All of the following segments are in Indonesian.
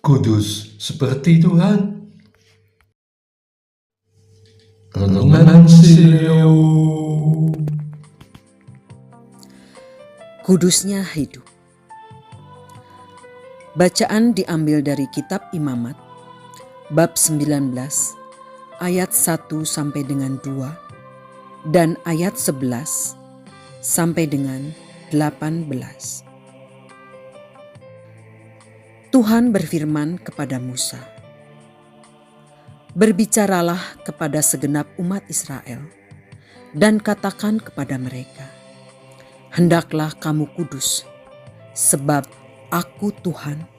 Kudus seperti Tuhan. Renungan Sileo. Kudusnya hidup. Bacaan diambil dari kitab Imamat, bab 19, ayat 1 sampai dengan 2, dan ayat 11 sampai dengan 18. Tuhan berfirman kepada Musa, "Berbicaralah kepada segenap umat Israel, dan katakan kepada mereka, hendaklah kamu kudus, sebab Aku Tuhan,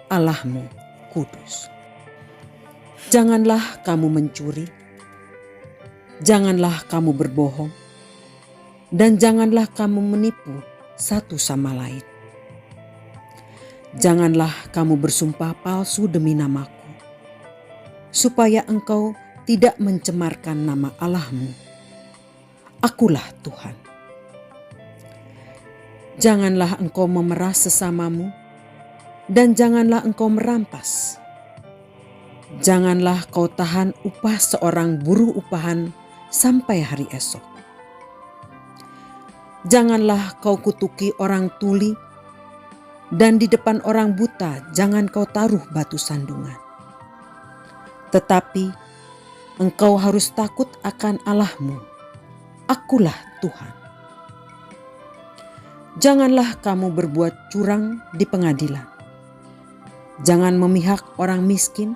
Allahmu, kudus. Janganlah kamu mencuri, janganlah kamu berbohong, dan janganlah kamu menipu satu sama lain. Janganlah kamu bersumpah palsu demi namaku, supaya engkau tidak mencemarkan nama Allahmu. Akulah Tuhan. Janganlah engkau memeras sesamamu, dan janganlah engkau merampas. Janganlah kau tahan upah seorang buruh upahan sampai hari esok. Janganlah kau kutuki orang tuli, dan di depan orang buta jangan kau taruh batu sandungan. Tetapi engkau harus takut akan Allahmu. Akulah Tuhan. Janganlah kamu berbuat curang di pengadilan. Jangan memihak orang miskin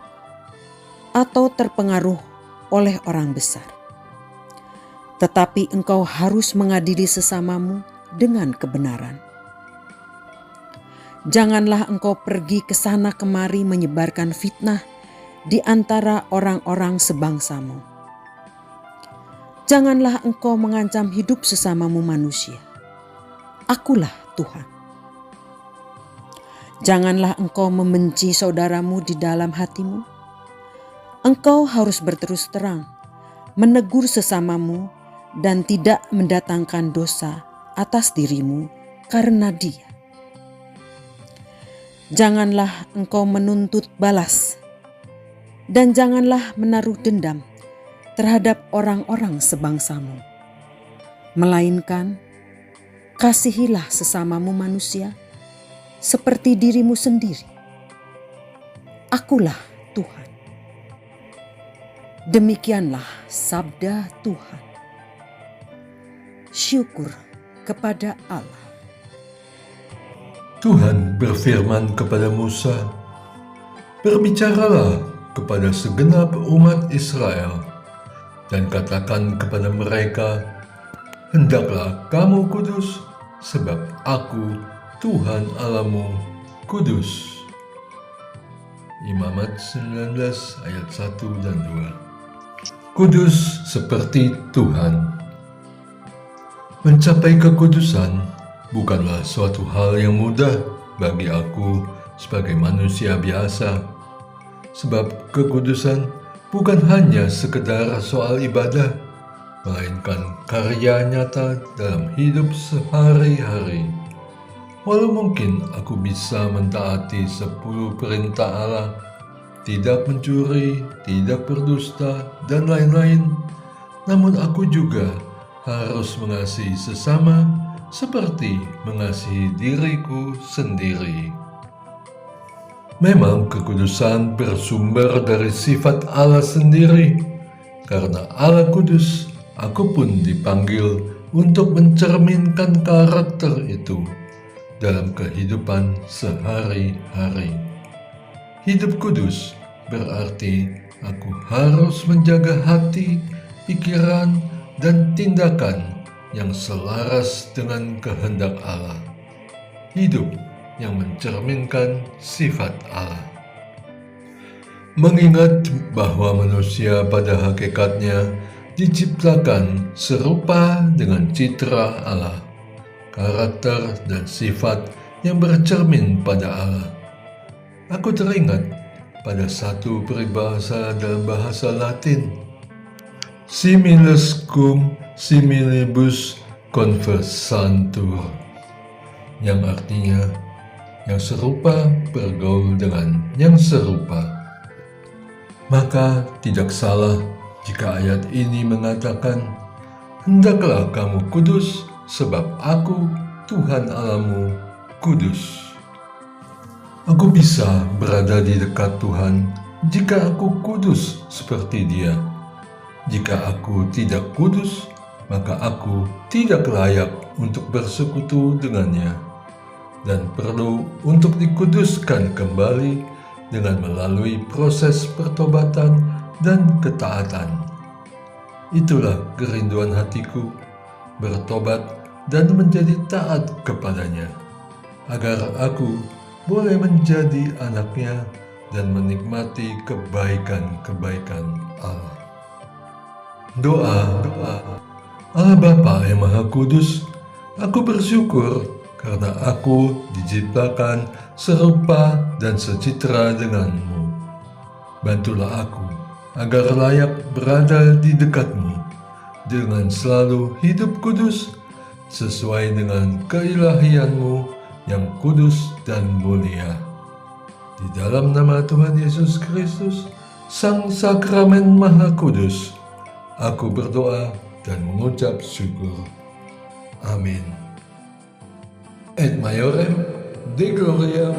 atau terpengaruh oleh orang besar. Tetapi engkau harus mengadili sesamamu dengan kebenaran. Janganlah engkau pergi ke sana kemari menyebarkan fitnah di antara orang-orang sebangsamu. Janganlah engkau mengancam hidup sesamamu manusia. Akulah Tuhan. Janganlah engkau membenci saudaramu di dalam hatimu. Engkau harus berterus terang, menegur sesamamu, dan tidak mendatangkan dosa atas dirimu karena dia. Janganlah engkau menuntut balas, dan janganlah menaruh dendam terhadap orang-orang sebangsamu. Melainkan, kasihilah sesamamu manusia seperti dirimu sendiri. Akulah Tuhan. Demikianlah sabda Tuhan. Syukur kepada Allah. Tuhan berfirman kepada Musa, "Berbicaralah kepada segenap umat Israel, dan katakan kepada mereka, hendaklah kamu kudus, sebab Aku, Tuhan Allahmu, kudus." Imamat 19 ayat 1 dan 2. Kudus seperti Tuhan. Mencapai kekudusan bukanlah suatu hal yang mudah bagi aku sebagai manusia biasa, sebab kekudusan bukan hanya sekedar soal ibadah, melainkan karya nyata dalam hidup sehari-hari. Walau mungkin aku bisa mentaati 10 perintah Allah, tidak mencuri, tidak berdusta, dan lain-lain, namun aku juga harus mengasihi sesama seperti mengasihi diriku sendiri. Memang kekudusan bersumber dari sifat Allah sendiri. Karena Allah kudus, aku pun dipanggil untuk mencerminkan karakter itu dalam kehidupan sehari-hari. Hidup kudus berarti aku harus menjaga hati, pikiran, dan tindakan yang selaras dengan kehendak Allah. Hidup yang mencerminkan sifat Allah. Mengingat bahwa manusia pada hakikatnya diciptakan serupa dengan citra Allah, karakter dan sifat yang bercermin pada Allah. Aku teringat pada satu peribahasa dalam bahasa Latin, "Similes cum similibus conversantur," yang artinya yang serupa bergaul dengan yang serupa. Maka tidak salah jika ayat ini mengatakan, "Hendaklah kamu kudus, sebab aku, Tuhan Allahmu, kudus." Aku bisa berada di dekat Tuhan jika aku kudus seperti Dia. Jika aku tidak kudus, maka aku tidak layak untuk bersekutu dengannya, dan perlu untuk dikuduskan kembali dengan melalui proses pertobatan dan ketaatan. Itulah kerinduan hatiku, bertobat dan menjadi taat kepadanya, agar aku boleh menjadi anaknya dan menikmati kebaikan-kebaikan Allah. Doa. Allah Bapa yang Maha Kudus, aku bersyukur karena aku diciptakan serupa dan secitra denganmu. Bantulah aku agar layak berada di dekatmu dengan selalu hidup kudus sesuai dengan keilahianmu yang kudus dan mulia. Di dalam nama Tuhan Yesus Kristus, Sang Sakramen Maha Kudus, aku berdoa dan mengucap syukur. Amin. Et Maiorem Dei Gloriam.